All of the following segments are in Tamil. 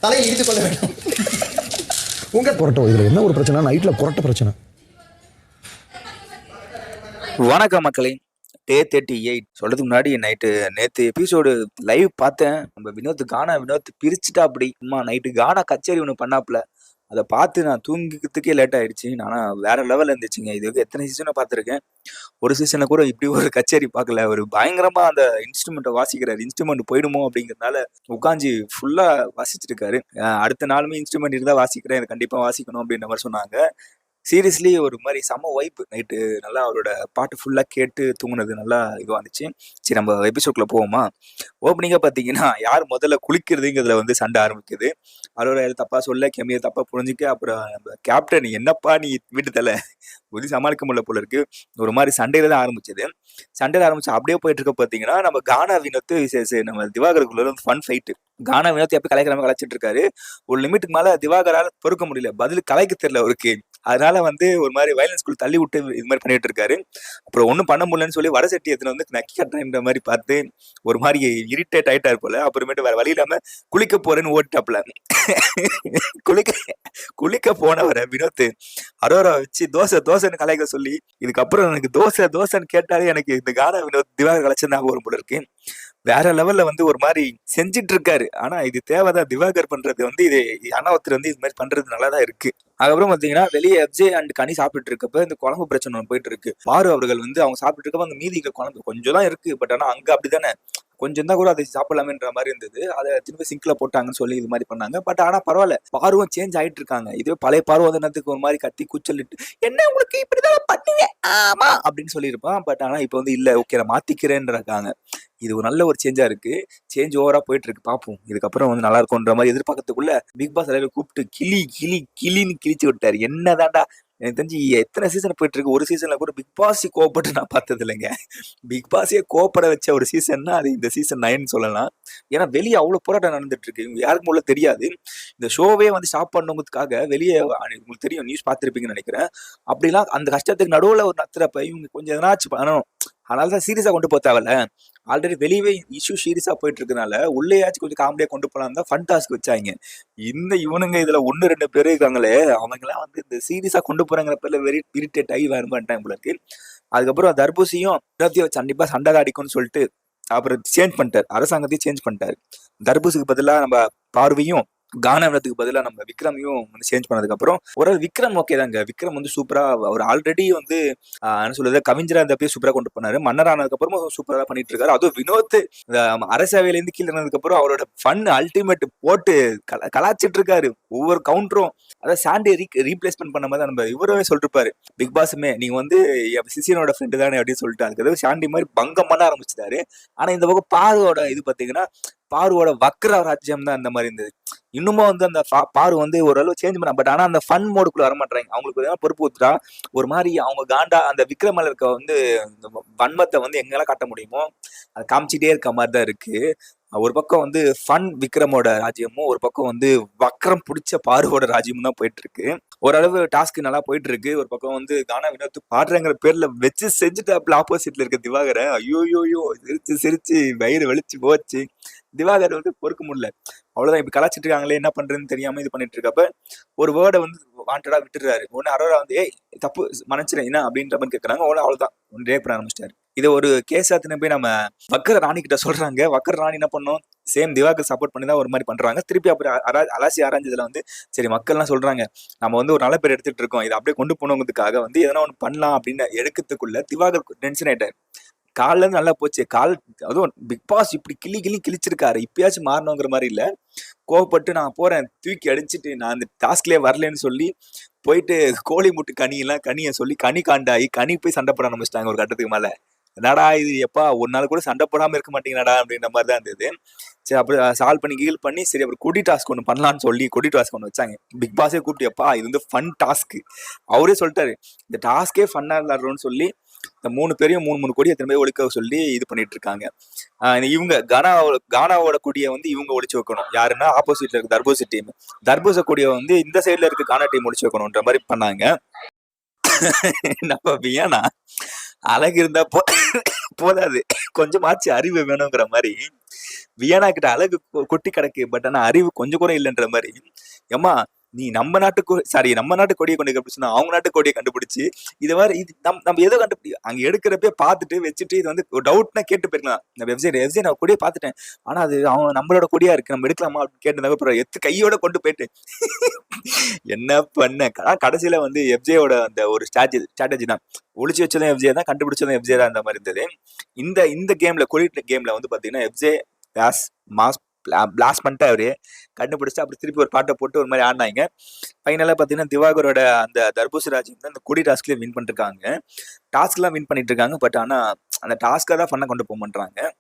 தலையை இடித்துக் கொள்ள வேண்டும். உங்க புரட்டம் இதுல என்ன ஒரு பிரச்சனை? நைட்ல புரட்ட பிரச்சனை. வணக்கம் மக்களே. டே 38 சொல்றதுக்கு முன்னாடி நேத்து எபிசோடு லைவ் பார்த்தேன். நம்ம வினோத் பிரிச்சுட்டா அப்படி சும்மா நைட்டு கானா கச்சேரி ஒன்று பண்ணாப்புல. அதை பார்த்து நான் தூங்கிக்கிறதுக்கே லேட் ஆயிடுச்சு. ஆனால் வேற லெவலில் இருந்துச்சுங்க. இது வரைக்கும் எத்தனை சீசனை பார்த்துருக்கேன். ஒரு சீசனில் கூட இப்படி ஒரு கச்சேரி பார்க்கல. ஒரு பயங்கரமாக அந்த இன்ஸ்ட்ருமெண்ட்டை வாசிக்கிறாரு. இன்ஸ்ட்ருமெண்ட் போயிடுமோ அப்படிங்கிறதுனால உட்காந்து ஃபுல்லாக வாசிச்சுட்டு இருக்காரு. அடுத்த நாளுமே இன்ஸ்ட்ருமெண்ட் இருந்தால் வாசிக்கிறேன், இதை கண்டிப்பாக வாசிக்கணும் அப்படின்ற மாதிரி சொன்னாங்க. சீரியஸ்லி ஒரு மாதிரி செம்ம வைப்பு. நைட்டு நல்லா அவரோட பாட்டு ஃபுல்லாக கேட்டு தூங்குனது நல்லா இதுவாக இருந்துச்சு. சரி, நம்ம எபிசோட்குள்ள போவோமா? ஓப்பனிங்காக பார்த்தீங்கன்னா யார் முதல்ல குளிக்கிறதுங்கிறதுல வந்து சண்டை ஆரம்பிக்குது. அவரோட தப்பா சொல்ல, கெமியை தப்பா புரிஞ்சுக்க, அப்புறம் நம்ம கேப்டன் என்னப்பா நீ வீட்டு தலை ஒதி சமாளிக்க முடியல போல இருக்கு. ஒரு மாதிரி சண்டையில தான் ஆரம்பிச்சது. சண்டையில ஆரம்பிச்சு அப்படியே போயிட்டு இருக்க பார்த்தீங்கன்னா நம்ம கானா வினோத்து நம்ம திவாகருக்குள்ள வந்து ஃபன் ஃபைட்டு. கானா வினோத் எப்போ கலைக்கிற கலைச்சிட்டு இருக்காரு. ஒரு லிமிட்டுக்கு மேல திவாகரால பொறுக்க முடியல, பதில் கலைக்க தெரியல அவருக்கு. அதனால வந்து ஒரு மாதிரி வயலன்ஸ்குள்ள தள்ளி விட்டு இது மாதிரி பண்ணிட்டு இருக்காரு. அப்புறம் ஒன்றும் பண்ண முடியலன்னு சொல்லி வடசட்டி எத்தனை வந்து நக்கி கட்டுறன்ற மாதிரி பார்த்து ஒரு மாதிரி இரிட்டேட் ஆயிட்டாரு போல. அப்புறமேட்டு வேற வழி இல்லாம குளிக்க போறேன்னு ஓட்டாப்ல. குளிக்க போனவரை வினோத் அரோரா வச்சு தோசைன்னு கலைக்க சொல்லி, இதுக்கப்புறம் எனக்கு தோசைன்னு கேட்டாலே எனக்கு இந்த கானா வினோத் திவாகர் கலைச்சது ஞாபகம் வரும் போல இருக்கு. வேற லெவல்ல வந்து ஒரு மாதிரி செஞ்சிட்டு இருக்காரு. ஆனா இது தேவைதான். திவாகர் பண்றது வந்து இது அனாவத்தர் வந்து இது மாதிரி பண்றது நல்லாதான் இருக்கு. அதுக்கப்புறம் பாத்தீங்கன்னா வெளியே எப்ஜே அண்ட் கனி சாப்பிட்டு இருக்கப்ப இந்த குழம்பு பிரச்சனை ஒன்று போயிட்டு இருக்கு. பாரு அவர்கள் வந்து அவங்க சாப்பிட்டு இருக்கப்ப அந்த மீதி குழம்பு கொஞ்சம் தான் இருக்கு. பட் ஆனா அங்க அப்படித்தானே கொஞ்சம் தான் கூட அதை சாப்பிடலாமேன்ற மாதிரி இருந்தது. அதை திரும்ப சிங்க்ல போட்டாங்கன்னு சொல்லி இது மாதிரி பண்ணாங்க. பட் ஆனா பரவாயில்ல, பார்வும் சேஞ்ச் ஆயிட்டு இருக்காங்க. இதுவே பழைய பார்வை தினத்துக்கு ஒரு மாதிரி கத்தி கூச்சலிட்டு என்ன உங்களுக்கு இப்படிதான் பண்ணுவேன் ஆமா அப்படின்னு சொல்லியிருப்பான். பட் ஆனா இப்ப வந்து இல்ல, ஓகே நான் மாத்திக்கிறேன்றாங்க. இது ஒரு நல்ல ஒரு சேஞ்சா இருக்கு. சேஞ்ச் ஓவரா போயிட்டு இருக்கு. பார்ப்போம் இதுக்கப்புறம் வந்து நல்லா இருக்கும்ன்ற மாதிரி எதிர்பார்க்கறதுக்குள்ள பிக் பாஸ் எல்லாரும் கூப்பிட்டு கிளின்னு கிழிச்சு விட்டாரு. என்னதான்டா, எனக்கு தெரிஞ்சு எத்தனை சீசன் போயிட்டு இருக்கு. ஒரு சீசன்ல கூட பிக் பாஸ் கோவப்பட்டு நான் பார்த்தது இல்லைங்க. பிக் பாஸே கோவப்பட வச்ச ஒரு சீசன்னா அது இந்த சீசன் 9 சொல்லலாம். ஏன்னா வெளியே அவ்வளவு போராட்டம் நடந்துட்டு இருக்கு. யாருக்கும் உள்ள தெரியாது. இந்த ஷோவே வந்து ஸ்டாப் பண்ணுறதுக்காக வெளியே உங்களுக்கு தெரியும், நியூஸ் பார்த்துருப்பீங்கன்னு நினைக்கிறேன். அப்படிலாம் அந்த கஷ்டத்துக்கு நடுவில் ஒரு நத்துறப்ப இவங்க கொஞ்சம் எதனாச்சும் பண்ணணும். அதனாலதான் சீரியஸா கொண்டு போக தேவையில்ல. ஆல்ரெடி வெளியவே இஷ்யூ சீரியஸா போயிட்டு இருக்கனால உள்ளேயாச்சும் கொஞ்சம் காமெடியா கொண்டு போலாம் தான் ஃபன் டாஸ்க் வச்சாங்க. இவனுங்க இதுல 1-2 பேர் இருக்காங்களே, அவங்க எல்லாம் வந்து இந்த சீரியஸா கொண்டு போறாங்கிற பேர்ல வெரி இரிட்டேட் ஆகி வேறு பண்ணிட்டாங்க போல இருக்கு. அதுக்கப்புறம் தர்பூசியும் கண்டிப்பா சண்டை அடிக்கும்னு சொல்லிட்டு அப்புறம் சேஞ்ச் பண்ணிட்டாரு. அரசாங்கத்தையும் சேஞ்ச் பண்ணிட்டாரு. தர்பூசுக்கு பதிலா நம்ம பார்வையும், கானவனத்துக்கு பதிலாக நம்ம விக்ரமையும் வந்து சேஞ்ச் பண்ணதுக்கு அப்புறம் ஒரு விக்ரம் ஓகே தாங்க. விக்ரம் வந்து சூப்பரா, அவர் ஆல்ரெடி வந்து என்ன சொல்றது கவிஞரா இருந்தப்பே சூப்பரா கொண்டு போனாரு. மன்னர் ஆனதுக்கு அப்புறமும் சூப்பரா பண்ணிட்டு இருக்காரு. அதுவும் வினோத் அரசவையில இருந்து கீழே இருந்ததுக்கு அப்புறம் அவரோட ஃபன் அல்டிமேட் போட்டு கலாச்சிட்டு இருக்காரு. ஒவ்வொரு கவுண்டரும் அதாவது சாண்டி ரீப்ளேஸ்மெண்ட் பண்ண மாதிரி நம்ம இவரவே சொல்லிருப்பாரு. பிக் பாஸுமே நீங்க வந்து சிசியனோட ஃப்ரெண்டு தானே அப்படின்னு சொல்லிட்டு அதுக்கு சாண்டி மாதிரி பங்கம் பண்ண ஆரம்பிச்சிட்டாரு. ஆனா இந்த பக்கம் பாருவோட இது பாத்தீங்கன்னா பாருவோட வக்ர ராஜ்யம் தான் அந்த மாதிரி இருந்தது. இன்னுமும் வந்து அந்த பாரு வந்து ஓரளவு சேஞ்ச் பண்ண, பட் ஆனா அந்த ஃபன் மோடுக்குள்ள வர மாட்டாங்க. அவங்களுக்கு பொறுப்பு ஊத்துட்டா ஒரு மாதிரி அவங்க காண்டா அந்த விக்ரமல இருக்க வந்து வன்மத்தை வந்து எங்கெல்லாம் காட்ட முடியுமோ அதை காமிச்சிட்டே இருக்க மாதிரி தான் இருக்கு. ஒரு பக்கம் வந்து ஃபன் விக்ரமோட ராஜ்யமும், ஒரு பக்கம் வந்து வக்ரம் பிடிச்ச பாருவோட ராஜ்யமும் தான் போயிட்டு இருக்கு. ஓரளவு டாஸ்க் நல்லா போயிட்டு இருக்கு. ஒரு பக்கம் வந்து கானா வினோத் பாடுறங்கிற பேர்ல வச்சு செஞ்சுட்டு ஆப்போசிட்ல இருக்க திவாகரை ஐயோயோயோ சிரிச்சு வயிறு வெளிச்சு போச்சு. திவாகர் வந்து பொறுக்க முடியல. அவ்வளவுதான், இப்ப கலாச்சிட்டு இருக்காங்களே என்ன பண்றதுன்னு தெரியாம இது பண்ணிட்டு இருக்கப்ப ஒரு வேர்டை வந்து வாண்டடா விட்டுறாரு. ஒன்னு அரோரா வந்து ஏய் தப்பு மன்னிச்சிடேன் என்ன அப்படின்ற மாதிரி கேட்கறாங்க. அவ்வளவுதான் ஒன்றே பண்ண ஆரம்பிச்சிட்டாரு. இதை ஒரு கேஸா போய் நம்ம வக்கர ராணி கிட்ட சொல்றாங்க. வக்கர ராணி என்ன பண்ணும், சேம் திவாகர் சப்போர்ட் பண்ணி தான் ஒரு மாதிரி பண்றாங்க. திருப்பி அப்புறம் அலாசி ஆராய்ஞ்சதுல வந்து சரி மக்கள்லாம் சொல்றாங்க நம்ம வந்து ஒரு நல்ல பேர் எடுத்துட்டு இருக்கோம், இதை அப்படியே கொண்டு போனவங்கிறதுக்காக வந்து எதனா ஒன்று பண்ணலாம் அப்படின்னு எடுக்கிறதுக்குள்ள திவாகர் டென்ஷன் ஆயிட்டாரு. காலில இருந்து நல்லா போச்சு. அதுவும் பிக் பாஸ் இப்படி கிழிச்சிருக்காரு. இப்பயாச்சும் மாறணுங்கிற மாதிரி இல்ல. கோவப்பட்டு நான் போறேன், தூக்கி அடிச்சுட்டு நான் அந்த டாஸ்க்லயே வரலன்னு சொல்லி போயிட்டு கோழி முட்டு கனியை சொல்லி கனி காண்டாயி கனி போய் சண்டை போட ஆரம்பிச்சிட்டாங்க ஒரு கட்டத்துக்கு மேல. என்னடா இது எப்பா ஒரு நாள் கூட சண்டை போடாம இருக்க மாட்டீங்கடா அப்படின்ற மாதிரி தான் இருந்தது. சரி அப்புறம் சால்வ் பண்ணி கீல் பண்ணி சரி அப்புறம் கொடி டாஸ்க் ஒன்று பண்ணலான்னு சொல்லி கொடி டாஸ்க் ஒன்று வச்சாங்க. பிக் பாஸே கூப்பிட்டு எப்பா இது வந்து ஃபன் டாஸ்க், அவரே சொல்லிட்டாரு இந்த டாஸ்கே ஃபன்னா இருந்தாருன்னு சொல்லி இந்த 3 பேரையும் 3 கொடியை திரும்ப ஒழிக்க சொல்லி இது பண்ணிட்டு இருக்காங்க. இவங்க கானாவோட கொடியை வந்து இவங்க ஒழிச்சு வைக்கணும். யாருன்னா ஆப்போசிட்ல இருக்க தர்பூச டீம், தர்பூச கொடியை வந்து இந்த சைட்ல இருக்க கானா டீம் ஒழிச்சு வைக்கணும்ன்ற மாதிரி பண்ணாங்க. நம்ம ஏன்னா அழகு இருந்தா போதாது, கொஞ்சமாச்சு அறிவு வேணுங்கிற மாதிரி வியனா கிட்ட அழகு கொட்டி கிடக்கு, பட் ஆனா அறிவு கொஞ்சம் கூட இல்லைன்ற மாதிரி. ஏம்மா நீ நம்ம நாட்டு கொடியை கொண்டு கண்டுபிடிச்சுனா அவங்க நாட்டு கொடியை கண்டுபிடிச்சு இது மாதிரி இது நம்ம ஏதோ கண்டுபிடி அங்க எடுக்கிறப்பே பார்த்துட்டு வச்சுட்டு இது வந்து ஒரு டவுட்னா கேட்டு போயிருக்கலாம். இந்த வெப்சைட் நான் கொடியை பார்த்துட்டேன், ஆனா அது அவன் நம்மளோட கொடியா இருக்கு, நம்ம எடுக்கலாமா அப்படின்னு கேட்டு அப்புறம் கையோட கொண்டு போயிட்டு என்ன பண்ண. கடைசியில வந்து எஃப்ஜேயோட அந்த ஒரு ஸ்ட்ராட்டஜி தான், ஒளிச்சு வச்சதும் எஃப்ஜே தான், கண்டுபிடிச்சதும் எஃப்ஜே தான் அந்த மாதிரி இருந்தது. இந்த கேம்ல கொடி கேம்ல வந்து பாத்தீங்கன்னா எஃப்ஜே பிளாஸ்ட் பண்ணிட்டு அவரு கண்டுபிடிச்சு அப்படி திருப்பி ஒரு பாட்டை போட்டு ஒரு மாதிரி ஆடினாங்க. ஃபைனலாக பார்த்தீங்கன்னா திவாகரோட அந்த தர்பூசராஜ் வந்து அந்த கொடி டாஸ்க்லேயே வின் பண்ணிருக்காங்க. டாஸ்க்லாம் வின் பண்ணிட்டு இருக்காங்க, பட் ஆனால் அந்த டாஸ்க்காக தான் ஃபன்னாக கொண்டு போக மாட்டாங்க.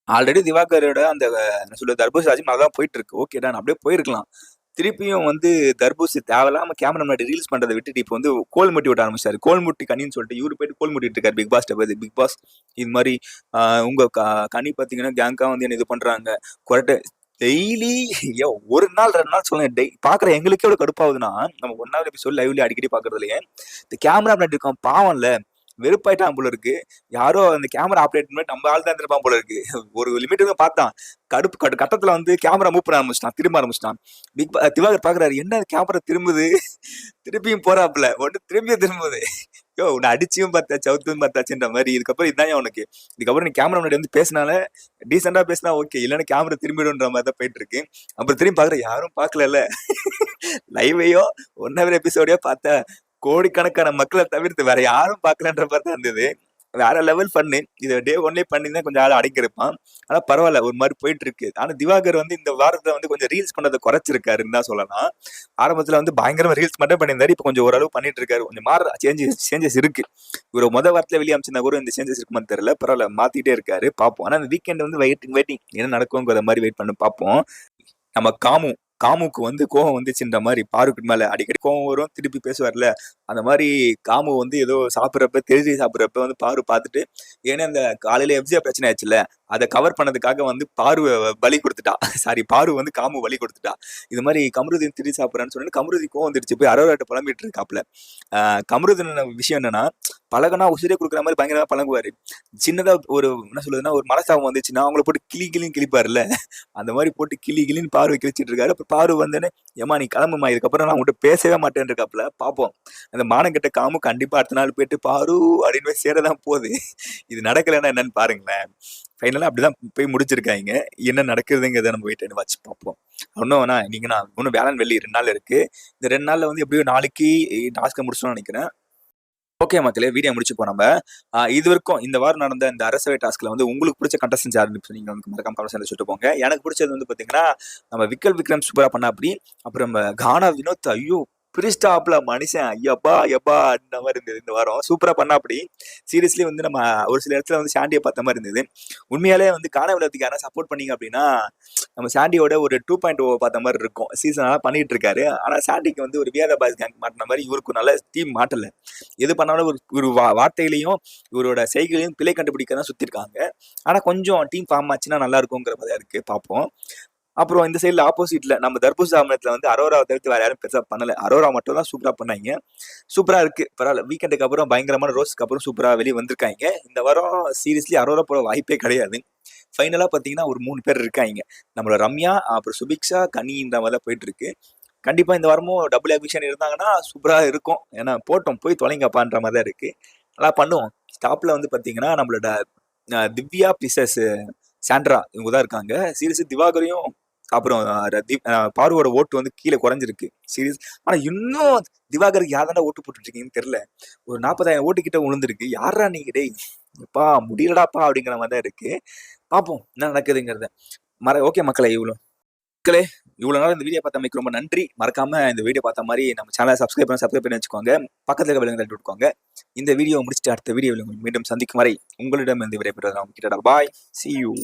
ஆல்ரெடி திவாகரோட அந்த என்ன சொல்ல தர்பூசராஜும் நல்லா போயிட்டு இருக்கு, ஓகே தான், அப்படியே போயிருக்கலாம். திருப்பியும் வந்து தர்பூசி தேவையில்லாம கேமரா முன்னாடி ரீல்ஸ் பண்றதை விட்டுட்டு இப்போ வந்து கோல் முட்டி விட ஆரம்பிச்சாரு. கோல் முட்டி கனின்னு சொல்லிட்டு இவரு போயிட்டு கோல் முட்டிட்டு இருக்காரு பிக் பாஸ். இது மாதிரி உங்க கனி பாத்தீங்கன்னா கேங்கா வந்து என்ன இது பண்றாங்க கொரட்டை டெய்லி ஒரு நாள் 2 நாள் சொல்லுங்க, பாக்குற எங்களுக்கே எவ்வளவு கடுப்பாகுதுன்னா நம்ம 1வது எபிசோட் லைவ்ல அடிக்கடி பாக்குறதுலயே இந்த கேமரா முன்னாடி இருக்கோம் பாவம்ல வெறுப்பாயிட்டான் போல இருக்கு. யாரோ அந்த கேமரா ஆப்ரேட் பண்ணி நம்ம ஆள் தான் இருப்பான் போல இருக்கு. ஒரு லிமிட் பார்த்தான், கட்டத்துல வந்து கேமரா மூவ் பண்ண ஆரம்பிச்சிட்டான், திரும்ப ஆரம்பிச்சிட்டான். திவாகர் பாக்குறாரு, என்ன கேமரா திரும்புது, திருப்பியும் போறாப்புல ஒன்று திரும்பியும் திரும்புது. உன்னை அடிச்சியும் பார்த்தாச்சு அவுத்தும் பார்த்தாச்சுன்ற மாதிரி. இதுக்கப்புறம் இதுதான் உனக்கு, இதுக்கப்புறம் நீ கேமரா முன்னாடி வந்து பேசினால டீசெண்டா பேசினா ஓகே, இல்லைன்னா கேமரா திரும்பிடுன்ற மாதிரி தான் போயிட்டு இருக்கு. அப்புறம் திரும்பி பாக்குற யாரும் பாக்கல லைவையோ 1வது எபிசோடையோ பார்த்த கோடிக்கணக்கான மக்களை தவிர்த்து வேற யாரும் பார்க்கலன்ற மாதிரி தான் இருந்தது. வேற லெவல் பண்ணு. இதை டே 1 பண்ணிதான் கொஞ்சம் ஆள் அடங்கியிருப்பான். ஆனா பரவாயில்ல, ஒரு மாதிரி போயிட்டு இருக்கு. ஆனா திவாகர் வந்து இந்த வாரத்துல வந்து கொஞ்சம் ரீல்ஸ் பண்றதை குறைச்சிருக்காருன்னு தான் சொல்லலாம். ஆரம்பத்துல வந்து பயங்கரமா ரீல்ஸ் மட்டும் பண்ணியிருந்தாரு, இப்ப கொஞ்சம் ஓரளவு பண்ணிட்டு இருக்காரு. கொஞ்சம் மாற சேஞ்சஸ் இருக்கு. இவர் வாரத்துல வெளியே அமைச்சிருந்தா கூட இந்த சேஞ்சஸ் இருக்குமான்னு தெரியல, பரவாயில்ல மாத்திட்டே இருக்காரு, பார்ப்போம். ஆனா இந்த வீக்கெண்ட் வந்து வெயிட்டிங் என்ன நடக்குங்கிற மாதிரி வெயிட் பண்ணி பார்ப்போம். நம்ம காமுக்கு வந்து கோவம் வந்துச்சுன்ற மாதிரி பாருக்கு மேல அடிக்கடி கோவம் வரும், திருப்பி பேசுவார்ல, அந்த மாதிரி காமு வந்து ஏதோ சாப்பிட்றப்ப வந்து பாரு பார்த்துட்டு, ஏன்னா அந்த காலையில எஃப்ஜே பிரச்சனை ஆச்சுல்ல, அதை கவர் பண்ணதுக்காக வந்து பாரு வந்து காமு பலி கொடுத்துட்டா. இது மாதிரி கமருதீன் திருடி சாப்பிட்றான்னு சொன்னு கமருதி கோவம் வந்துடுச்சு, போய் அரோராட்ட புலம்பிட்டு இருக்காப்ல. கமருதீன் விஷயம் என்னன்னா, பழகனா உசிரே கொடுக்குற மாதிரி பயங்கரமா பழங்குவாரு. சின்னதா ஒரு என்ன சொல்லுதுன்னா ஒரு மனசாபம் வந்துச்சுன்னா அவங்கள போட்டு கிளின்னு கிளிப்பாருல்ல, அந்த மாதிரி போட்டு கிளின்னு பார்வை கிழிச்சிட்டு இருக்காரு. அப்ப பாரு வந்தேன்னு, ஏமா நீ கிளம்புமா, இதுக்கப்புறம் நான் உங்கள்கிட்ட பேசவே மாட்டேன் இருக்காப்ல. பார்ப்போம், அந்த மானம் கெட்ட காமு கண்டிப்பா அடுத்த நாள் போயிட்டு பாரு அப்படின்னு போய் சேரதான் போகுது. இது நடக்கலைன்னா என்னன்னு பாருங்களேன். ஃபைனலா அப்படிதான் போய் முடிச்சிருக்காங்க. என்ன நடக்குதுங்கிறத நம்ம வெயிட் பண்ணி வச்சு பார்ப்போம். இன்னும் வேளாண் வெள்ளி 2 நாள் இருக்கு. இந்த 2 நாள்ல வந்து எப்படியும் நாளைக்கு டாஸ்க்கை முடிச்சோம்னு நினைக்கிறேன். ஓகே மக்களே, வீடியோ முடிச்சுப்போம் நம்ம. இது வரைக்கும் இந்த வாரம் நடந்த இந்த அரசவை டாஸ்க்ல வந்து உங்களுக்கு பிடிச்ச கண்டஸ்டன்ஸ் யாருன்னு நீங்க வந்து மறக்காம கமெண்ட்ஸ்ல சொல்லிட்டு போங்க. எனக்கு பிடிச்சது வந்து பாத்தீங்கன்னா நம்ம விக்ரம் சூப்பரா பண்ணா அப்படி, அப்புறம் நம்ம கானா வினோத், ஐயோ பிரிஸ்டாப்ல மனுஷன் ஐயப்பா அந்த மாதிரி இருந்தது. இந்த வாரம் சூப்பரா பண்ணா அப்படி. சீரியஸ்லி வந்து நம்ம ஒரு சில இடத்துல வந்து சாண்டியை பார்த்த மாதிரி இருந்தது. உண்மையாலே வந்து கானா வினோத்துக்கு யாரா சப்போர்ட் பண்ணீங்க அப்படின்னா நம்ம சாண்டியோட ஒரு 2.0 பார்த்த மாதிரி இருக்கும். சீசனால பண்ணிட்டு இருக்காரு. ஆனா சாண்டிக்கு வந்து ஒரு வியாத பாய்ஸ் கேங் மாட்டின மாதிரி இவருக்கு நல்ல டீம் மாட்டல. எது பண்ணாலும் ஒரு வார்த்தையிலையும் இவரோட செய்கையிலையும் பிழை கண்டுபிடிக்க தான் சுத்திருக்காங்க. ஆனா கொஞ்சம் டீம் ஃபார்ம் ஆச்சுன்னா நல்லா இருக்குங்கிற மாதிரி இருக்கு, பார்ப்போம். அப்புறம் இந்த சைட்ல ஆப்போசிட்ல நம்ம தர்பூச ஆமணத்துல வந்து அரோராவை தவிர்த்து வேற யாரும் பெருசா பண்ணல. அரோரா மட்டும் தான் சூப்பரா பண்ணாங்க. சூப்பரா இருக்கு, பரவாயில்ல. வீக்கெண்டுக்கு அப்புறம் பயங்கரமான ரோஸ்க்கு அப்புறம் சூப்பரா வெளியே வந்திருக்காங்க. இந்த வாரம் சீரியஸ்லி அரோரா போட வாய்ப்பே கிடையாது. ஃபைனலா பாத்தீங்கன்னா ஒரு 3 பேர் இருக்காங்க. நம்மளோட ரம்யா, அப்புறம் சுபிக்ஷா, கனின்ற மாதிரி தான் போயிட்டு இருக்கு. கண்டிப்பா இந்த வாரமும் டபுள் எவிக்ஷன் இருந்தாங்கன்னா சூப்பரா இருக்கும். ஏன்னா போட்டோம் போய் தொலைங்கப்பான்ற மாதிரி தான் இருக்கு. நல்லா பண்ணுவோம். ஸ்டாப்ல வந்து பாத்தீங்கன்னா நம்மளோட திவ்யா பிசஸ் சாண்ட்ரா இவங்க தான் இருக்காங்க. சீரியஸ் திவாகரையும் அப்புறம் பாருவோட ஓட்டு வந்து கீழே குறைஞ்சிருக்கு சீரியஸ். ஆனா இன்னும் திவாகருக்கு யாராண்டா ஓட்டு போட்டுட்டு இருக்கீங்கன்னு தெரியல. ஒரு 40,000 ஓட்டு கிட்ட விழுந்திருக்கு. யாரா நீங்க டேய் எப்பா முடியலடாப்பா அப்படிங்கிற மாதிரி தான் இருக்கு. பார்ப்போம் என்ன நடக்குதுங்கிறத. ஓகே மக்களே, இவ்வளவு நாள் இந்த வீடியோ பார்த்தமைக்கு ரொம்ப நன்றி. மறக்காம இந்த வீடியோ பார்த்த மாதிரி நம்ம சேனலை சப்ஸ்கிரைப் பண்ணி வச்சுக்கோங்க. பக்கத்துல இருக்க விலங்குகள் விட்டுக்கோங்க. இந்த வீடியோ முடிச்சுட்டு அடுத்த வீடியோவில் மீண்டும் சந்திக்கும் வரை உங்களிடம் இருந்து விடைபெறுவது நான் கிட்ட. பாய், see you.